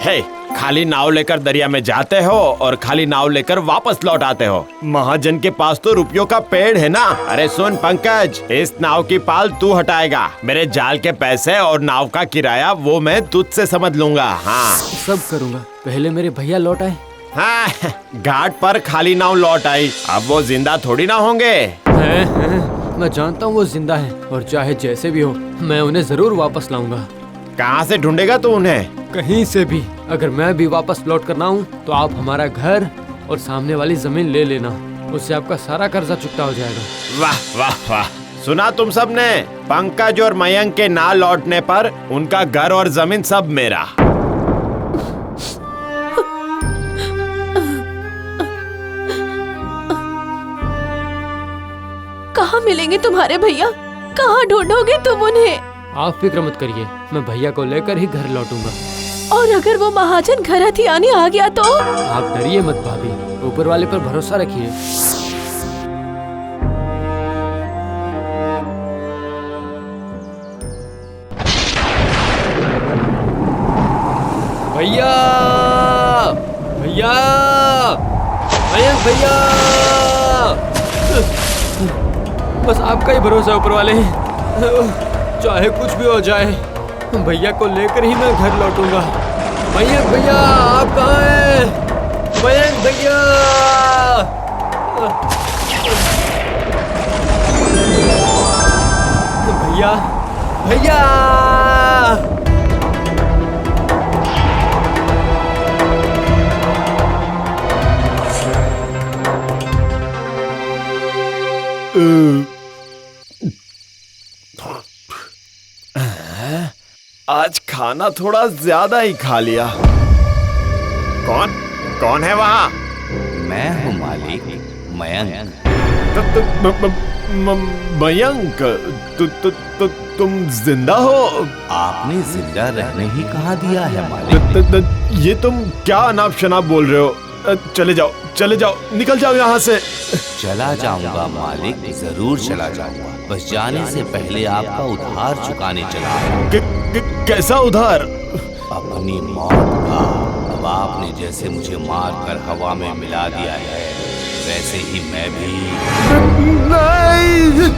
हे, खाली नाव लेकर दरिया में जाते हो और खाली नाव लेकर वापस लौट आते हो। महाजन के पास तो रुपयों का पेड़ है ना। अरे सुन पंकज, इस नाव की पाल तू हटाएगा। मेरे जाल के पैसे और नाव का किराया वो मैं तुझसे समझ लूंगा। हाँ सब करूँगा, पहले मेरे भैया लौट आए। हाँ, घाट पर खाली नाव लौट आई, अब वो जिंदा थोड़ी ना होंगे। हैं, मैं जानता हूँ वो जिंदा है और चाहे जैसे भी हो मैं उन्हें जरूर वापस लाऊंगा। कहाँ से ढूंढेगा तू उन्हें? कहीं से भी। अगर मैं भी वापस लौट कर ना आऊं तो आप हमारा घर और सामने वाली जमीन ले लेना, उससे आपका सारा कर्जा चुकता हो जाएगा। वाह वाह वाह, सुना तुम सब ने? पंकज और मयंक के ना लौटने पर उनका घर और जमीन सब मेरा। कहाँ मिलेंगे तुम्हारे भैया? कहाँ ढूंढोगे तुम उन्हें? आप फिक्र मत करिए, मैं भैया को लेकर ही घर लौटूंगा। और अगर वो महाजन घर हथियाने आ गया तो? आप डरिए मत भाभी, ऊपर वाले पर भरोसा रखिए। भैया, भैया, मयंक भैया, बस आपका ही भरोसा ऊपर वाले। चाहे कुछ भी हो जाए, भैया को लेकर ही मैं घर लौटूंगा। मयंक भैया, आप कहाँ हैं? मयंक भैया, भैया, भैया, आज खाना थोड़ा ज्यादा ही खा लिया। कौन कौन है वहाँ? मैं हूँ मालिक, मयंक। मयंक, तुम जिंदा हो? आपने जिंदा रहने ही कहा दिया है मालिक। ये तुम क्या अनाप शनाप बोल रहे हो? चले जाओ, चले जाओ, निकल जाओ यहाँ से। चला जाऊंगा मालिक, जरूर चला जाऊंगा। बस जाने से पहले आपका उधार चुकाने चला। कैसा उधार? अपनी मौत का। अब आपने जैसे मुझे मार कर हवा में मिला दिया है, वैसे ही मैं भी। नहीं।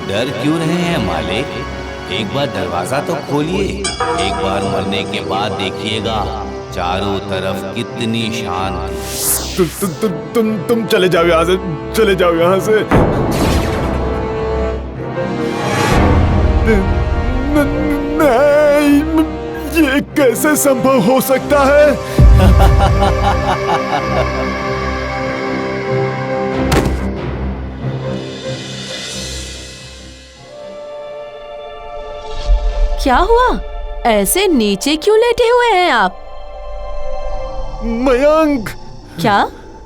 डर क्यों रहे हैं मालिक? एक बार दरवाजा तो खोलिए। एक बार मरने के बाद देखिएगा चारों तरफ कितनी शांति। तुम चले जाओ यहाँ से, चले जाओ यहाँ से। नहीं, ये कैसे संभव हो सकता है? क्या हुआ? ऐसे नीचे क्यों लेटे हुए हैं आप? मयंक। क्या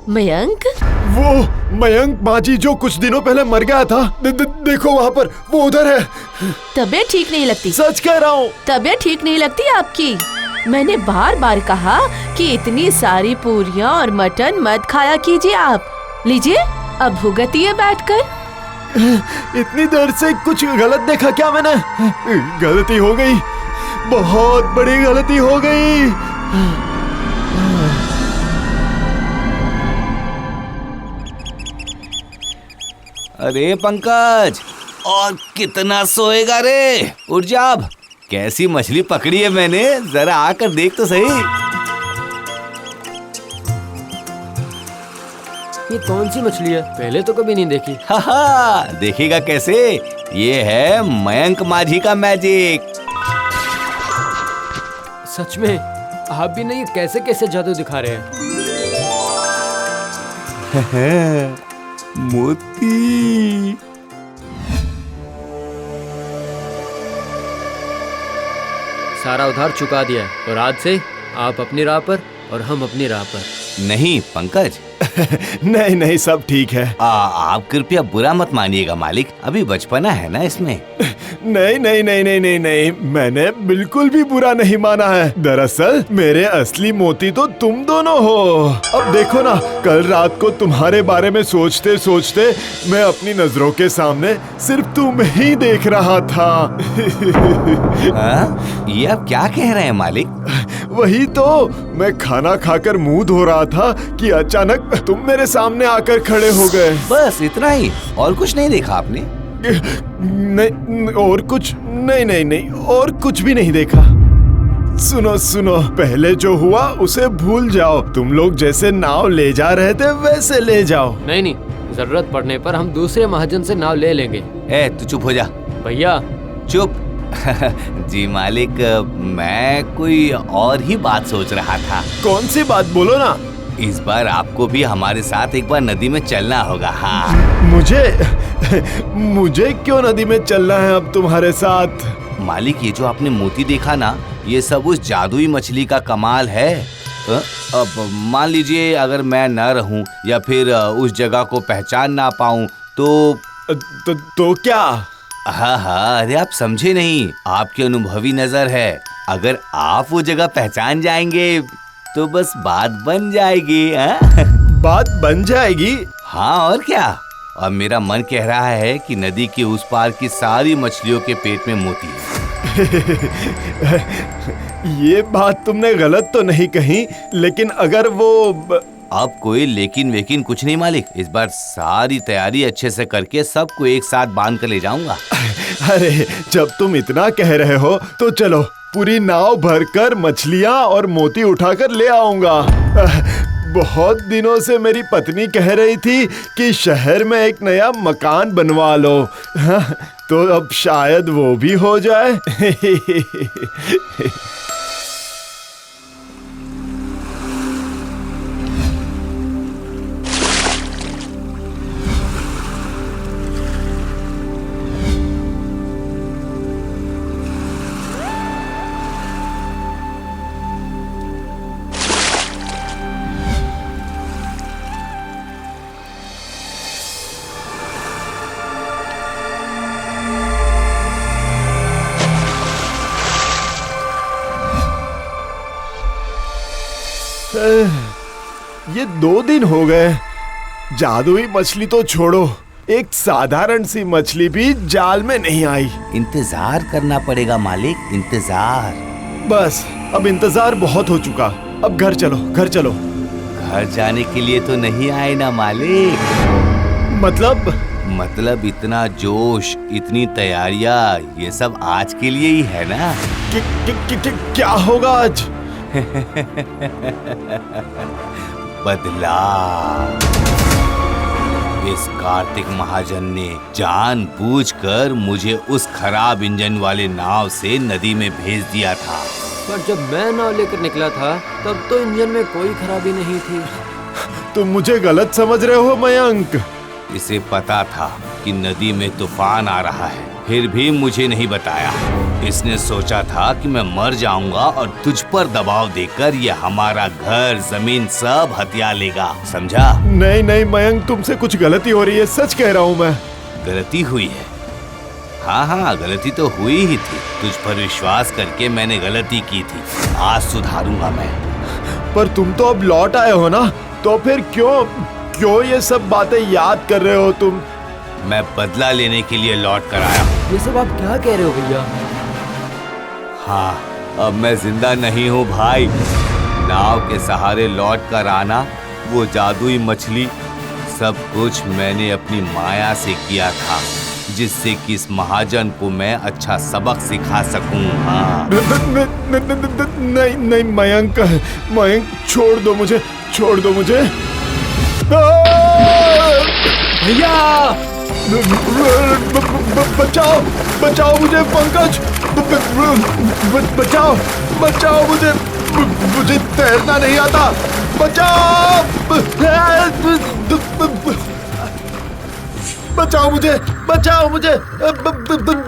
मयंक? वो मयंक माजी जो कुछ दिनों पहले मर गया था। देखो वहाँ पर, वो उधर है। तबीयत ठीक नहीं लगती? सच कह रहा हूँ। तबीयत ठीक नहीं लगती आपकी? मैंने बार बार कहा कि इतनी सारी पूरियां और मटन मत खाया कीजिए आप। लीजिए, अब भुगतिए बैठकर। इतनी देर से कुछ गलत देखा क्या मैंने? गलती हो गई, बहुत बड़ी गलती हो गई। अरे पंकज, और कितना सोएगा रे? उठ जा अब। कैसी मछली पकड़ी है मैंने, जरा आकर देख तो सही। ये कौन सी मछली है? पहले तो कभी नहीं देखी। हा, देखेगा कैसे? ये है मयंक माझी का मैजिक। सच में आप भी नहीं, कैसे कैसे जादू दिखा रहे हैं। मोती। सारा उधार चुका दिया है और आज से आप अपनी राह पर और हम अपनी राह पर। नहीं पंकज, नहीं नहीं, सब ठीक है। आप कृपया बुरा मत मानिएगा मालिक, अभी बचपना है ना इसमें। नहीं नहीं नहीं नहीं नहीं नहीं, मैंने बिल्कुल भी बुरा नहीं माना है। दरअसल मेरे असली मोती तो तुम दोनों हो। अब देखो ना, कल रात को तुम्हारे बारे में सोचते सोचते मैं अपनी नजरों के सामने सिर्फ तुम ही देख रहा था। ये आप क्या कह रहे हैं मालिक? वही तो, मैं खाना खाकर मुंह धो रहा था कि अचानक तुम मेरे सामने आकर खड़े हो गए। बस इतना ही, और कुछ नहीं देखा आपने? नहीं, और कुछ नहीं नहीं नहीं, और कुछ भी नहीं देखा। सुनो सुनो, पहले जो हुआ उसे भूल जाओ। तुम लोग जैसे नाव ले जा रहे थे वैसे ले जाओ। नहीं नहीं, जरूरत पड़ने पर हम दूसरे महाजन से नाव ले लेंगे। तू चुप हो जा। भैया चुप। जी मालिक, मैं कोई और ही बात सोच रहा था। कौन सी बात, बोलो ना। इस बार आपको भी हमारे साथ एक बार नदी में चलना होगा। हाँ, मुझे क्यों नदी में चलना है अब तुम्हारे साथ? मालिक, ये जो आपने मोती देखा ना, ये सब उस जादुई मछली का कमाल है। अब मान लीजिए अगर मैं न रहूं या फिर उस जगह को पहचान ना पाऊं तो क्या? हाँ हाँ, अरे आप समझे नहीं, आपकी अनुभवी नजर है। अगर आप वो जगह पहचान जाएंगे तो बस बात बन जाएगी। बात बन जाएगी? हाँ, और क्या। और मेरा मन कह रहा है कि नदी के उस पार की सारी मछलियों के पेट में मोती है। ये बात तुमने गलत तो नहीं कही, लेकिन अगर वो अब कोई लेकिन वेकिन कुछ नहीं मालिक, इस बार सारी तैयारी अच्छे से करके सबको एक साथ बांध कर ले जाऊंगा। अरे जब तुम इतना कह रहे हो तो चलो, पूरी नाव भरकर मछलियाँ और मोती उठाकर ले आऊंगा। बहुत दिनों से मेरी पत्नी कह रही थी कि शहर में एक नया मकान बनवा लो। तो अब शायद वो भी हो जाए। ये 2 दिन हो गए, जादुई मछली तो छोड़ो, एक साधारण सी मछली भी जाल में नहीं आई। इंतजार करना पड़ेगा मालिक, इंतजार। बस अब इंतजार बहुत हो चुका, अब घर चलो, घर चलो। घर जाने के लिए तो नहीं आए ना मालिक। मतलब इतना जोश, इतनी तैयारियां, ये सब आज के लिए ही है ना। क्या होगा आज? बदला। इस कार्तिक महाजन ने जानबूझकर मुझे उस खराब इंजन वाले नाव से नदी में भेज दिया था। पर जब मैं नाव लेकर निकला था तब तो इंजन में कोई खराबी नहीं थी। तुम मुझे गलत समझ रहे हो मयंक। इसे पता था कि नदी में तूफान आ रहा है, फिर भी मुझे नहीं बताया। इसने सोचा था कि मैं मर जाऊंगा और तुझ पर दबाव देकर ये हमारा घर, जमीन सब हथिया लेगा, समझा? नहीं नहीं मयंक, तुमसे कुछ गलती हो रही है, सच कह रहा हूँ मैं। गलती हुई है? हाँ हाँ, गलती तो हुई ही थी। तुझ पर विश्वास करके मैंने गलती की थी, आज सुधारूंगा मैं। पर तुम तो अब लौट आए हो ना, तो फिर क्यों ये सब बातें याद कर रहे हो तुम? मैं बदला लेने के लिए लौट कर आया। ये सब आप क्या कह रहे हो भैया? हाँ, अब मैं जिंदा नहीं हूँ भाई। नाव के सहारे लौट कर आना, वो जादुई मछली, सब कुछ मैंने अपनी माया से किया था, जिससे कि इस महाजन को मैं अच्छा सबक सिखा सकूं। हाँ। नहीं नहीं मयंक, छोड़ दो मुझे, छोड़ दो मुझे। भैया बचाओ, बचाओ मुझे पंकज, बचाओ, बचाओ मुझे, मुझे तैरना नहीं आता, बचाओ, बचाओ मुझे, बचाओ मुझे,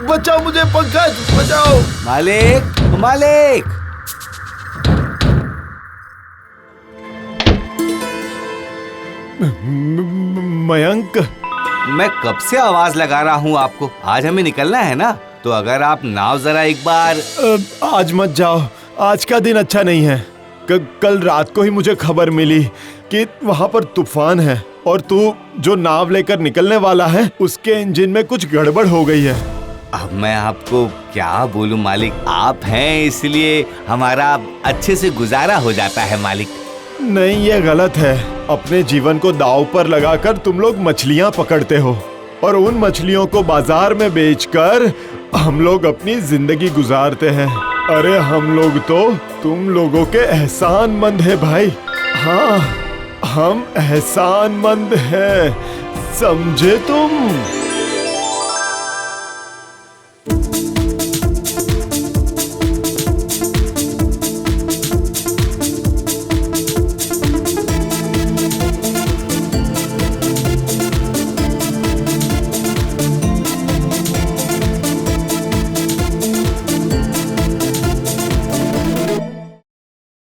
बचाओ मुझे पंकज, बचाओ। मालिक, मालिक। मयंक, मैं कब से आवाज लगा रहा हूँ आपको। आज हमें निकलना है ना, तो अगर आप नाव जरा एक बार। आज मत जाओ, आज का दिन अच्छा नहीं है। कल रात को ही मुझे खबर मिली कि वहाँ पर तूफान है और तू जो नाव लेकर निकलने वाला है उसके इंजन में कुछ गड़बड़ हो गई है। अब मैं आपको क्या बोलूं मालिक, आप हैं इसलिए हमारा अच्छे से गुजारा हो जाता है मालिक। नहीं, ये गलत है। अपने जीवन को दांव पर लगाकर तुम लोग मछलियाँ पकड़ते हो और उन मछलियों को बाजार में बेचकर हम लोग अपनी जिंदगी गुजारते हैं। अरे हम लोग तो तुम लोगों के एहसानमंद है भाई। हाँ, हम एहसानमंद हैं, समझे तुम?